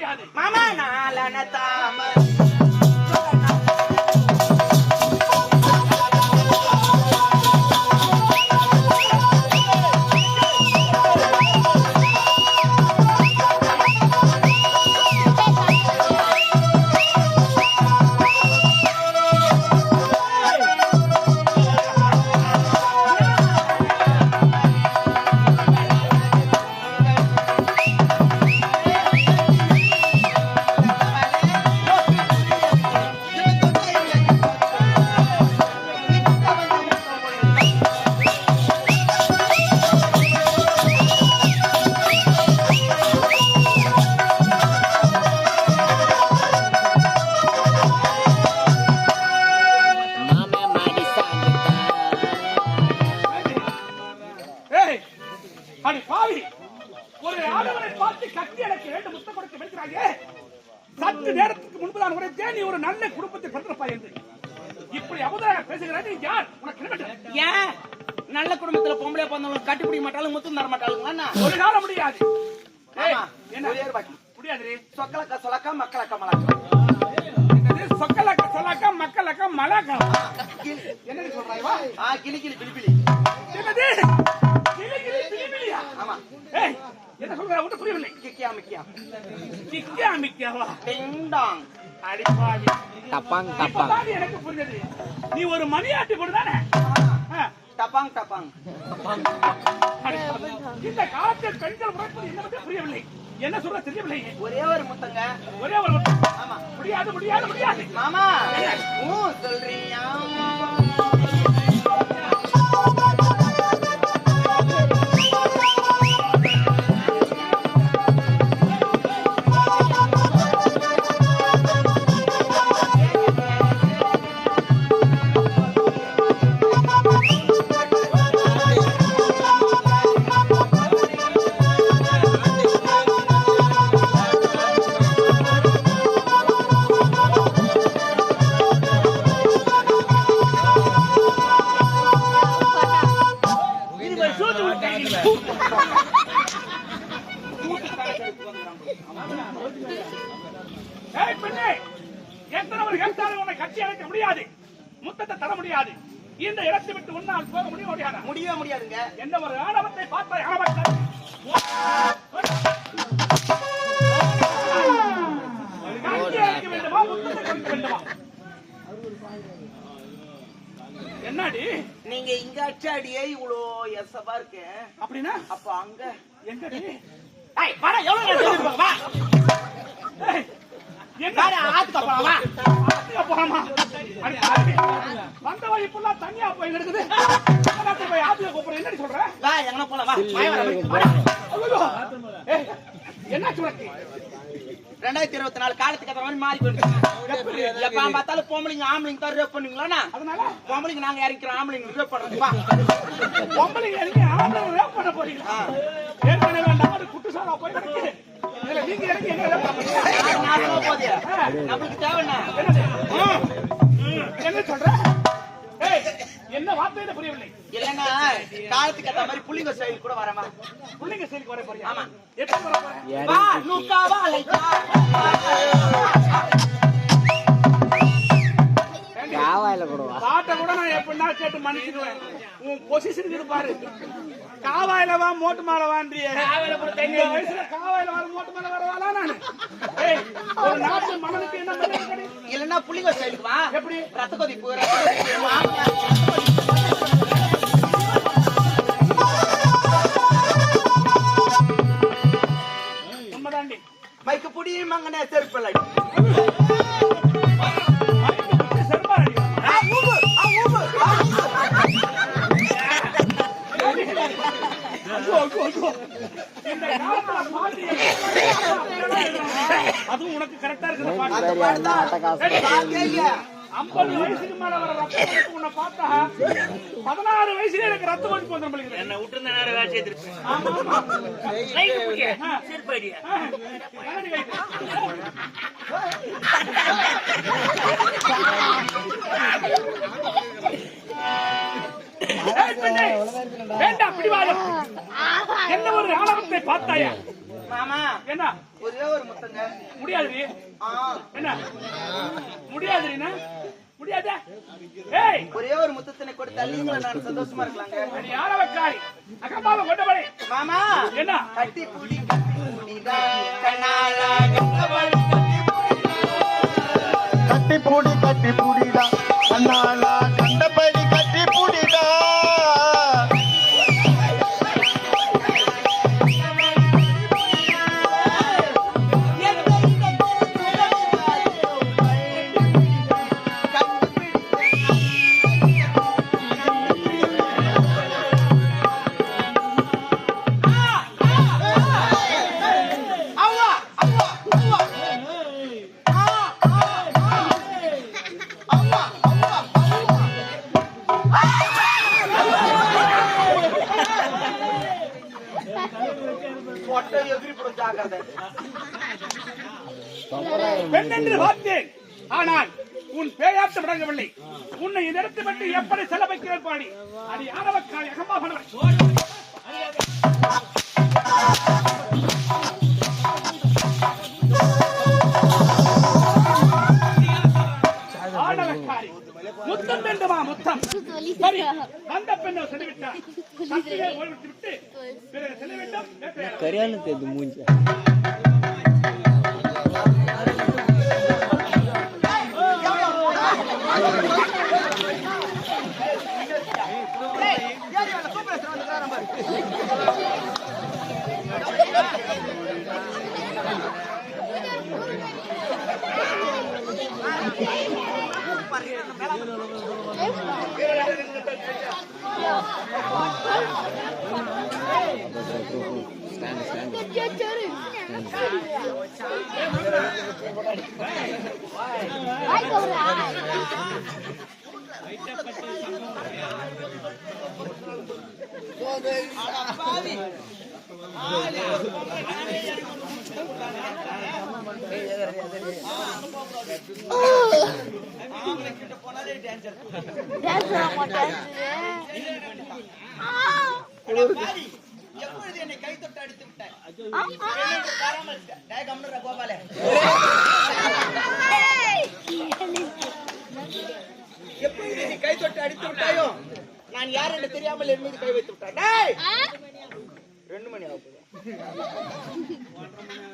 முடியாது மாமா நாளன தாமரை சற்று நேரத்துக்கு முன்புதான் உரைத்தே நீ ஒரு நல்ல குடும்பத்தை பிறந்தப்பா என்று இப்படி அபுதராக பேசுகிறாய். நீ யார்? உனக்கு ஏன் நல்ல குடும்பத்துல பொம்பளை பிறந்தவங்க கட்டி பிடிக்க மாட்டாலும் முத்தம் தர மாட்டாளுங்களா? ஒரு காலம் முடியாது. முடியாது. சொக்கலக்கா சொலக்கா மக்களக்கா மலக்கா சொக்கலக்கா சொலக்கா மக்களக்கா மலக்கா என்ன சொல்றாய்வா? கிளி கிளி பிலிபிலி என்னது கிளி கிளி பிலிபிலியா? ஆமா. ஏய் என்ன சொல்ற? உனக்கு புரியவில்லை. கிக்கியா மிக்கியா கிக்கியா மிக்கியாவா? டிங் டாங் அடிப்பாவி டப்பாங் டப்பாங். எனக்கு புரிஞ்சது நீ ஒரு மணியாட்டி கொடுதானே? டப்பாங் டப்பாங். இந்த காலத்தில் பெண்கள் உழைப்பது என்ன பற்றி புரியவில்லை. என்ன சொல்ற தெரியவில்லை. ஒரே ஒரு முத்தங்க. ஒரே ஒரு முத்தம். ஆமா. முடியாது முடியாது முடியாது. மாமா சொல்றியா? முத்தத்தை தர முடியாது. இந்த இடத்தை விட்டு உன்னால் போக முடியவே முடியாதுங்க. என்ன ஒரு ஆணவத்தை பார்த்தாய்? வேண்டுமா முத்தத்தை கொடுக்க வேண்டுமா? என்னடி நீங்க இங்க அச்சாடியே இவ்வளோ எசபா இருக்கு அப்படின்னா? அப்ப அங்க எங்கடி? வந்த வழி ஃபுல்லா தனியா போய் இருக்குது. ஆத்துல கூப்பிட என்னடி சொல்ற? எங்க போலாம்? என்ன சொல்றீங்க? 2024 காலத்துக்கு ஏற்ற மாதிரி மாறி போயிடுச்சு. எப்ப பார்த்தாலும் பொம்பளைங்க ஆம்பளைங்க தான் ரேப் பண்ணுவீங்களா? அதனால பொம்பளைங்க நாங்க இறக்கிறோம், ஆம்பளைங்க ரேப் பண்றோம். பொம்பளைங்க இறங்கி ஆம்பளைங்க ரேப் பண்ண போறீங்களா? ஏற்கனவே நாடு குட்டுசாலா போய் கிடக்கு. இதுல நீங்க இறங்கி எங்க ரேப் பண்றீங்க? போதே நமக்கு தேவைன்னா என்ன சொல்ற? என்ன வார்த்தையில புரியவில்லை. இல்லன்னா காலத்துக்கு ஏற்ற மாதிரி புள்ளிங்க செயல் கூட வரமா? புள்ளிங்க செயலுக்கு வர போறியா? ஆமா. எப்படி வர போற? வா நூக்காவா லைட்டா காவாயில போடுவா. பாட்டை கூட நான் எப்படின்னா கேட்டு மன்னிச்சிடுவேன். உன் பொசிஷனுக்கு இது பாரு. காவாயில வா மோட்டு மேல வாண்டிய வயசுல காவாயில வர மோட்டு மேல வரவாளா நானு? ஒரு நாட்டு மணலுக்கு என்ன மரியாதை? இல்லன்னா புள்ளிங்க செயலுக்கு வா. எப்படி? ரத்த கொதிப்பு உண்மைதாண்டி. மைக்கு புடி மங்கனே செருப்பலை அதுவும் உனக்கு கரெக்டா இருக்குது. 50 வயசுக்கு மேல வர ரத்தம் உன்னை பார்த்தா 16 வயசுல எனக்கு ரத்தம் கொதிப்பு வந்துடும். என்ன விட்டு நேரம் வேலை செய்திருப்பேன். வேண்டாம் பிடிவாதம். என்ன ஒரு ஆணவத்தை பார்த்தாயா? மாமா என்ன ஒரே ஒரு முத்தங்க. முடியாது ஆ, என்ன முடியாதுன்னா முடியாதா? ஏய் ஒரே ஒரு முத்தத்தினை கொடுத்தா நீங்களும் நான் சந்தோஷமா இருக்கலாங்க. நீ யாரவக்காரி அக்கம்மாவை கொண்டு போய் மாமா என்ன கட்டி புடிடா கண்ணாலா கட்டி பூடிடா கண்ணாலா கண்டபடி கட்டி பூடிடா. பெண் என்று பார்த்தேன். ஆனால் உன் பேயாட்டம் விளங்கவில்லை. உன்னை இந்த இடத்தை விட்டு எப்படி செல்ல வைக்கிறேன் பாடி அது யாரவக்காரி அகம்மா பண்ணவன் ஆடவக்காரி முத்தம் வேண்டுமா? முத்தம் சரி, அந்த பெண்ணை செலவிட்டார். சக்தியை ஓய்விட்டு விட்டு பிறகு செல்ல வேண்டும். கரியானு தெரியுது மூஞ்சி. எப்பொழுது என்னை கை தொட்டு அடித்து விட்டாய்? கோபாலே எப்பொழுது நீ கை தொட்டு அடித்து விட்டாயோ நான் யார் என்று தெரியாமல் என் மீது கை வைத்து விட்டாய். 2 மணி ஆகும்.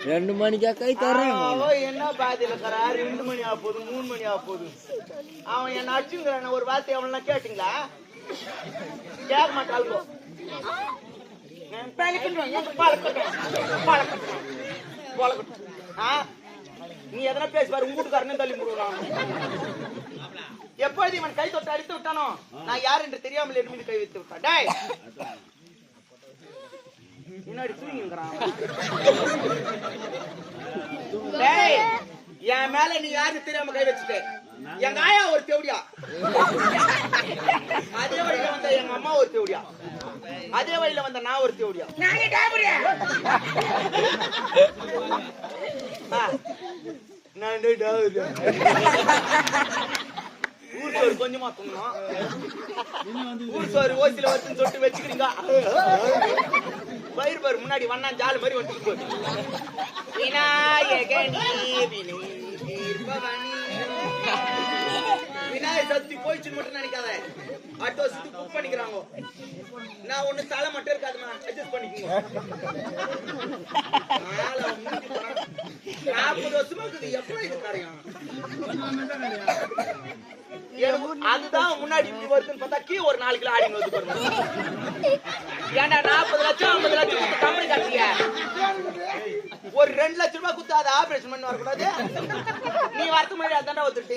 2 மணிக்கா கை தர்றாங்க. என்ன பாதியில 2 மணி ஆக போகுது, 3 மணி ஆக போகுது. அவன் என்ன அடிச்சுங்கிறான ஒரு வார்த்தை அவனா கேட்டீங்களா? கேட்க மாட்டாளுங்கோ. நீ எதனா பேசி பாரு, உங்க வீட்டுக்காரனே தள்ளி முடுவான். எப்பொழுது இவன் கை தொட்டு அடித்து விட்டானோ நான் யார் என்று தெரியாமல் என் மீது கை வைத்து விட்டான். டேய் முன்னாடி தூங்கிங்கிறான். டேய் என் மேல நீ யாருன்னு தெரியாம கை வச்சுட்ட. எங்க ஆயா ஒரு தேவடியா, அதே வழியில வந்த எங்க அம்மா ஒரு தேவடியா, அதே வழியில வந்த நான் ஒரு தேவடியா. ஊர் சோறு கொஞ்சமா தூங்கணும். ஊர் சோறு ஓசில வச்சு தொட்டு வச்சுக்கிறீங்க. பயிர் பாரு முன்னாடி வண்ணா ஜாலு மாதிரி வந்துட்டு போகுது. விநாயகர் சக்தி போயிடுச்சுன்னு மட்டும் நினைக்காத. அடுத்த வருஷத்துக்கு புக் பண்ணிக்கிறாங்க. நான் ஒண்ணு தலை மட்டும் இருக்காதுமா, அட்ஜஸ்ட் பண்ணிக்கோங்க. 40 வருஷமா இருக்குது. எப்ப இது காரியம்? அதுதான் முன்னாடி இப்படி வருதுன்னு பார்த்தா கீ ஒரு 4 கிலோ ஆடிங்க வந்து போறோம். ஏன்டா 40 லட்சம் 50 லட்சம் கம்பெனி காட்டுறீங்க, ஒரு 2 லட்சம் ரூபாய் கொடுத்து அதை ஆபரேஷன் பண்ணி வரக்கூடாது? நீ வரத்து மாதிரி அதாண்டா ஒருத்தர்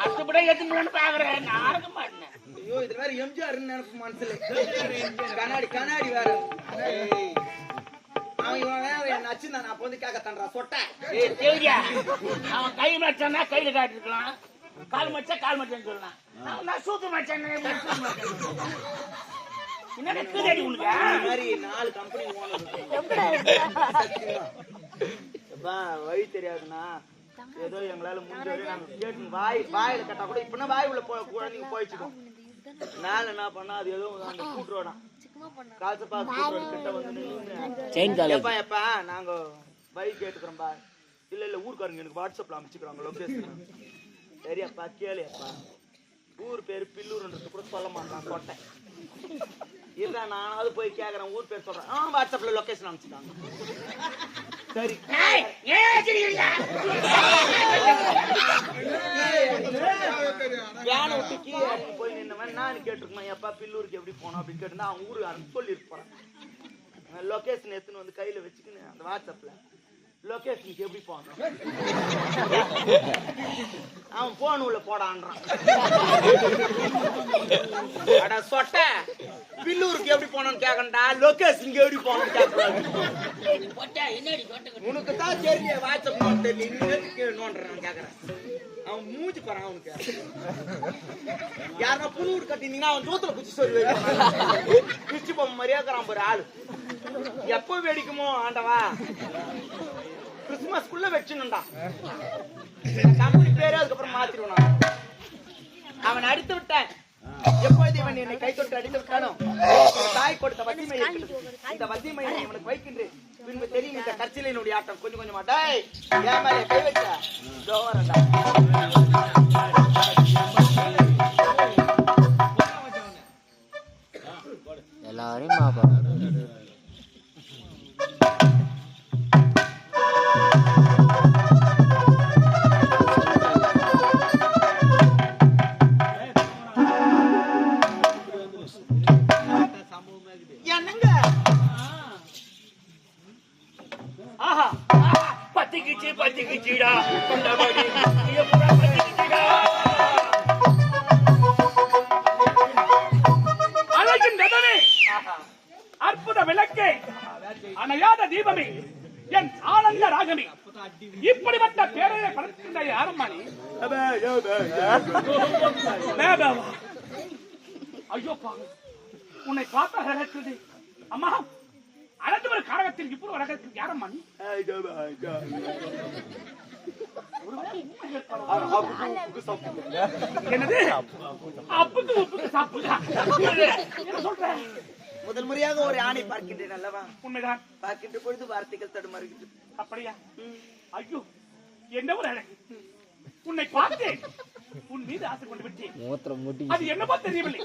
அத்துப்படியே எடுத்துன்னு பாக்குறேன். நான் மாட்டேன். ஐயோ இது வேற எம்ஜிஆர் நினைப்பு மனசுல. கண்ணாடி கண்ணாடி வேற. அவன் நச்சுந்தான். அப்ப வந்து கேட்கத்தான்றா சொட்டேன். அவன் கை மச்சானா கையில காட்டிருக்கலாம், கால் மச்சா கால் மச்சான்னு சொல்லலாம். நான் சூத்து மச்சான் மாதிரி 4 கம்பெனி வழி தெரியாதுன்னா ஏதோ எங்களால முடிஞ்சவரை நாங்க கேட்டு வாயில கட்டா கூட இப்பனா வாய் உள்ள குழந்தைங்க போயிடுச்சுக்கோம். நாள் என்ன பண்ணா அது ஏதோ அந்த கூட்டுறோம் காசு பார்த்து கிட்ட வந்து நின்னு, செயின் காலேஜ் எப்பா எப்பா நாங்க பைக் கேட்டுக்கிறோம்பா. இல்ல ஊருக்காரங்க எனக்கு வாட்ஸ்அப்ல அனுப்பிச்சுக்கிறாங்க லொகேஷன். சரியாப்பா கேளியப்பா, ஊர் பேரு பில்லூர்ன்றது கூட சொல்ல மாட்டான் சொட்டேன். இல்ல நானாவது போய் கேக்குறேன், ஊர் பேர் சொல்றேன். வாட்ஸ்அப்ல லொகேஷன் அனுப்பிச்சுட்டாங்க. சரி வேனை விட்டு கீழே இறங்கி போய் நின்னவன் நான் கேட்டிருக்கேன், எப்பா பில்லூருக்கு எப்படி போனோம் அப்படின்னு கேட்டு அவன் ஊருக்கு சொல்லியிருப்பான். லொகேஷன் எடுத்துன்னு வந்து கையில வச்சுக்கின்னு அந்த வாட்ஸ்அப்ல லொகேஷனுக்கு எப்படி போனோம் அவன் போன் உள்ள போடான்றான். அட சொட்ட, பில்லூருக்கு எப்படி போனோம்னு கேக்கண்டா, லொகேஷனுக்கு எப்படி போனோம்னு கேட்கறாங்க. உனக்கு தான் தெரியல வாட்ஸ்அப் தெரியல நோண்டுறான் கேக்குறேன். அவன் மூஞ்சி போறான். அவனுக்கு யாரா புழுவுடு கட்டினீங்கன்னா அவன் தூத்துல குச்சி சொல்லி பிச்சு பொம்மை மாதிரியாக்குறான் ஒரு ஆளு. எப்போ வெடிக்குமோ ஆண்டவா, கிறிஸ்துமஸ்குள்ள வச்சுனுண்டா கம்பெனி பேரு. அதுக்கப்புறம் மாத்திருவான். அவன் அடித்து விட்டான். எப்பொழுது இவன் என்னை கை தொட்டு அடித்து விட்டானோ, தாய் கொடுத்த வசிமை இந்த வசிமையை இவனுக்கு வைக்கின்றேன். பின்பு தெரியும் இந்த கற்சிலையினுடைய ஆட்டம். கொஞ்சம் கொஞ்சமா டேய் ஏன் மேலே கை வச்ச ஜோவரண்டா. எல்லாரையும் மாப்பாங்க. என்னங்க ஆஹா பத்திக்கிச்சுடா கொண்டபடி பத்திக்கிச்சுடா. அழகின் ரதமே, அற்புத விளக்கே, அணையாத தீபமே, என் ஆனந்த ராகமே, இப்படிப்பட்ட பேரையை படைக்கின்ற யாரம்மா நீ? ஐயோ பாவம், உன்னை பார்த்த நடக்குது. அம்மா அனைத்து ஒரு காரகத்தில் இப்படி நடக்கிறது யாரம்மா நீ? என்னது அப்புக்கு உப்புக்கு சாப்பிடுறா என்ன சொல்ற? முதல் முறையாக ஒரு ஆணை பார்க்கின்றேன் அல்லவா? உண்மைதான். பார்க்கின்ற பொழுது வார்த்தைகள் தடுமாறுகிறது. அப்படியா? ஐயோ என்ன ஒரு அழகு. உன்னை பார்த்தேன், உன் மீது ஆசை கொண்டு விட்டேன். மூத்திரம் முட்டி அது என்னமோ தெரியவில்லை,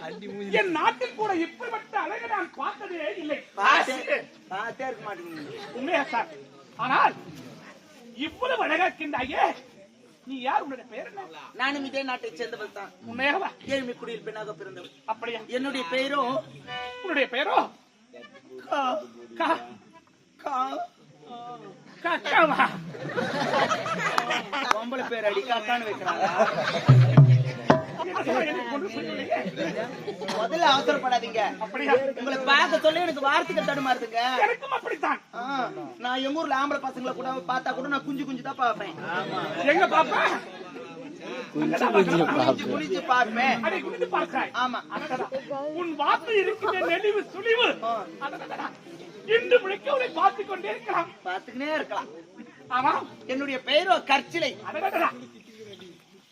என் நாட்டில் கூட இப்படிப்பட்ட அழகை நான் பார்த்ததே இல்லை. பார்த்தே இருக்க மாட்டேங்குது. உண்மையா சார்? ஆனால் இவ்வளவு அழகாக்கின்றாயே, நீ யார்? உன்னுடைய பெயர் என்ன? நானும் இதே நாட்டை சேர்ந்தவள் தான். உண்மையாவா? ஏழ்மை குடியில் பெண்ணாக பிறந்தவள். அப்படியா? என்னுடைய பெயரோ உன்னுடைய பெயரோ காக்காவா? பொம்பளை பேர் அடி காக்கான்னு வைக்கிறாங்க. முதல்ல அவசரப்படாதீங்க. அப்படியா? உங்களை பார்க்க சொல்லி எனக்கு வார்த்தைகள் தடுமாறுதுங்க. எனக்கும் அப்படித்தான். நான் எங்க ஊர்ல ஆம்பளை பசங்களை கூட பார்த்தா கூட நான் குஞ்சு குஞ்சு தான் பார்ப்பேன். எங்க பாப்பா? குனிஞ்சு பார்ப்பேன். அதை குனிந்து பார்க்கிறாய்? ஆமா. உன் வார்த்தை இருக்கின்ற நெளிவு சுழிவு இன்று முழுக்க உன்னை பார்த்துக் கொண்டே இருக்கலாம். பார்த்துக்கினே இருக்கலாம். ஆமா. என்னுடைய பெயரோ கற்சிலை.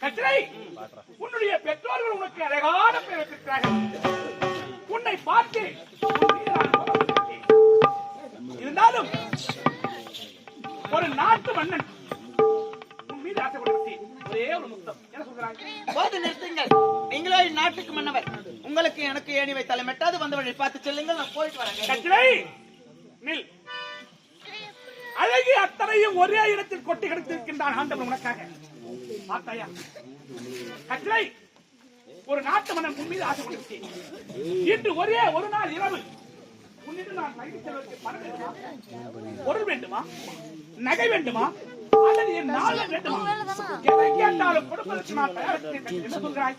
கற்சிலை, உன்னுடைய பெற்றோர்கள் உனக்கு அழகான பெயர் வைத்திருக்கிறார்கள். உன்னை பார்த்து இருந்தாலும் ஒரு நாட்டு மன்னன் உன் மீது ஆசைப்பட்டு ஒரே ஒரு முத்தம் என்ன சொல்றாங்க? போது நிறுத்துங்கள். நீங்களோ நாட்டுக்கு மன்னவர். உங்களுக்கு எனக்கு ஏணி வைத்தாலும் மெட்டாது வந்த வழி பார்த்து செல்லுங்கள். நான் போயிட்டு வரேன். கற்சிலை நில். அழகி அத்தனையும் ஒரே இடத்தில் கொட்டி கிடத்திருக்கின்றான் ஆண்டவன் உனக்காக. பார்த்தாயா? கற்சிலை, ஒரு நாட்டு மன்னன் உன் மீது ஆசைப்பட்டு இன்று ஒரே ஒரு நாள் இரவு உன்னிடம் நான் நகை செல்வதற்கு பணம் வேண்டுமா? பொருள் வேண்டுமா? நகை வேண்டுமா? அல்லது என் நாள் வேண்டுமா? எதை கேட்டாலும் கொடுப்பதற்கு நான் தயாரிக்கிறேன். என்ன சொல்கிறாய்?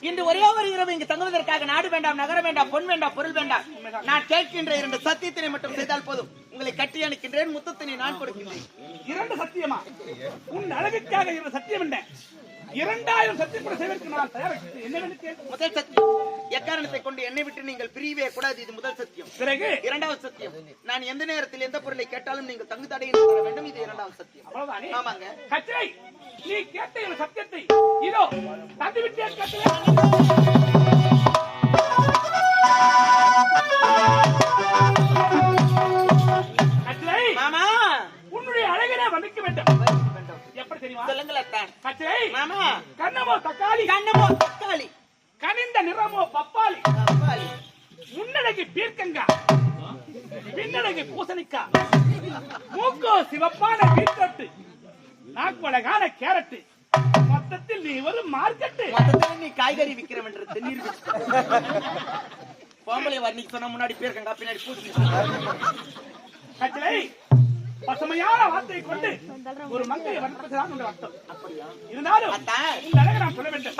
இன்று ஒரே ஒரு இரவு இங்கு தங்குவதற்காக நாடு வேண்டாம், நகரம் வேண்டாம், பொன் வேண்டாம், பொருள் வேண்டாம். நான் கேட்கின்ற 2 சத்தியத்தினை மட்டும் செய்தால் போதும். உங்களை கட்டி அணைக்கின்றேன். முத்தத்தினை நான் கொடுக்கின்றேன். 2 சத்தியமா? உன் அழகுக்காக 2 சத்தியம் என்ன? 2000 சத்தியம் கூட செய்வதற்கு நான் தயாரிக்கிறேன். என்ன வேண்டும்? முதல் சத்தியம், எக்காரணத்தை கொண்டு என்னை விட்டு நீங்கள் பிரியவே கூடாது. இது முதல் சத்தியம். பிறகு 2வது சத்தியம், நான் எந்த நேரத்தில் எந்த பொருளை கேட்டாலும் நீங்கள் தங்கு தடையின்றி தர வேண்டும். இது 2வது சத்தியம். அவ்வளவுதானே? ஆமாங்க. கற்சிலை, நீ கேட்ட இந்த சத்தியத்தை இதோ தந்துவிட்டேன். கற்சிலை வர்ணிக்க வேண்டும். எப்படி தெரியுமா? சொல்லுங்களேன் கச்சை மாமா. கண்ணமோ தக்காளி, கண்ணமோ தக்காளி, கனிந்த நிறமோ பப்பாளி, தக்காளி, முன்னழகு பீர்க்கங்கா, பின்னழகு பூசணிக்கா, மூக்கோ சிவப்பான பீட்ரூட், நாக்குழகான கேரட், மொத்தத்தில் நீ ஒரு மார்க்கெட்டு. மொத்தத்துல நீ காய்கறி விக்கிறவன்றது நிரூபிச்சிட்ட. பொம்பளை வர்ணிக்கு சொன்ன முன்னாடி பேருக்கங்க பின்னாடி பூசி. கச்சலை பசுமையான வார்த்தையை கொண்டு ஒரு மக்களை வளர்ப்பதுதான் உங்கள் அர்த்தம். இருந்தாலும் அதான் இந்த அழகை நான் சொல்ல வேண்டும்.